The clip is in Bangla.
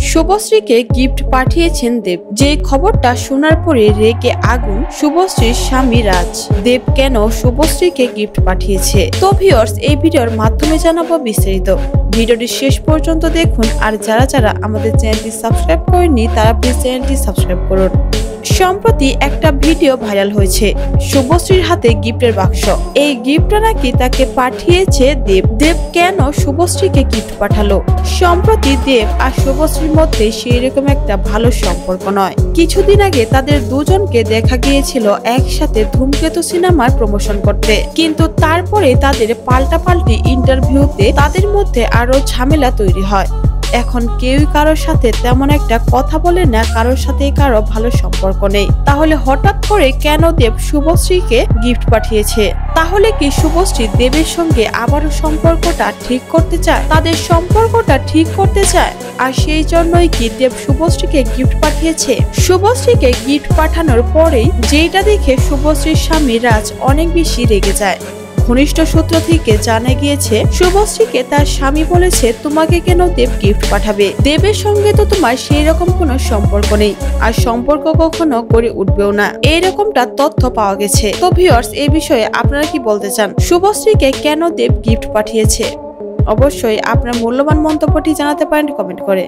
শুভশ্রীকে গিফট পাঠিয়েছেন দেব। যে খবরটা শোনার পরে রেগে আগুন শুভশ্রীর স্বামী রাজ। দেব কেন শুভশ্রীকে গিফট পাঠিয়েছে, তো ভিউয়ার্স এই ভিডিওর মাধ্যমে জানাবো বিস্তারিত। ভিডিওটি শেষ পর্যন্ত দেখুন, আর যারা যারা আমাদের চ্যানেলটি সাবস্ক্রাইব করেননি তারা প্লিজ চ্যানেলটি সাবস্ক্রাইব করুন। সম্প্রতি একটা ভিডিও ভাইরাল হয়েছে শুভশ্রীর হাতে গিফটের বাক্স। এই গিফটটা নাকি তাকে পাঠিয়েছে দেব। দেব কেন শুভশ্রীকে গিফট পাঠালো? সম্প্রতি দেব আর শুভশ্রীর মধ্যে সেই রকম একটা ভালো সম্পর্ক নয়। কিছুদিন আগে তাদের দুজনকে দেখা গিয়েছিল একসাথে ধূমকেতু সিনেমার প্রমোশন করতে, কিন্তু তারপরে তাদের পাল্টাপাল্টি ইন্টারভিউতে তাদের মধ্যে আরো ঝামেলা তৈরি হয়। এখন কেউই কারোর সাথে তেমন একটা কথা বলে না, কারোর সাথে কারো ভালো সম্পর্ক নেই। তাহলে হঠাৎ করে কেন দেব শুভশ্রীকে গিফট পাঠিয়েছে? তাহলে কি শুভশ্রী দেবের সঙ্গে আবারও সম্পর্কটা ঠিক করতে চায়, তাদের সম্পর্কটা ঠিক করতে চায়? আর সেই জন্যই কি দেব শুভশ্রীকে গিফট পাঠিয়েছে? শুভশ্রীকে গিফট পাঠানোর পরেই যেটা দেখে শুভশ্রীর স্বামী রাজ অনেক বেশি রেগে যায়। ঘনিষ্ঠ সূত্র থেকে জানা গিয়েছে শুভশ্রীকে তার স্বামী বলেছে, তোমাকে কেন দেব গিফট পাঠাবে? দেবের সঙ্গে তো তোমার সেই রকম কোনো সম্পর্ক নেই, আর সম্পর্ক কখনো গড়ে উঠবেও না, এইরকমটা তথ্য পাওয়া গেছে। তো ভিউয়ার্স এই বিষয়ে আপনারা কি বলতে চান? শুভশ্রীকে কেন দেব গিফট পাঠিয়েছে? অবশ্যই আপনার মূল্যবান মন্তব্যটি জানাতে পারেন কমেন্ট করে।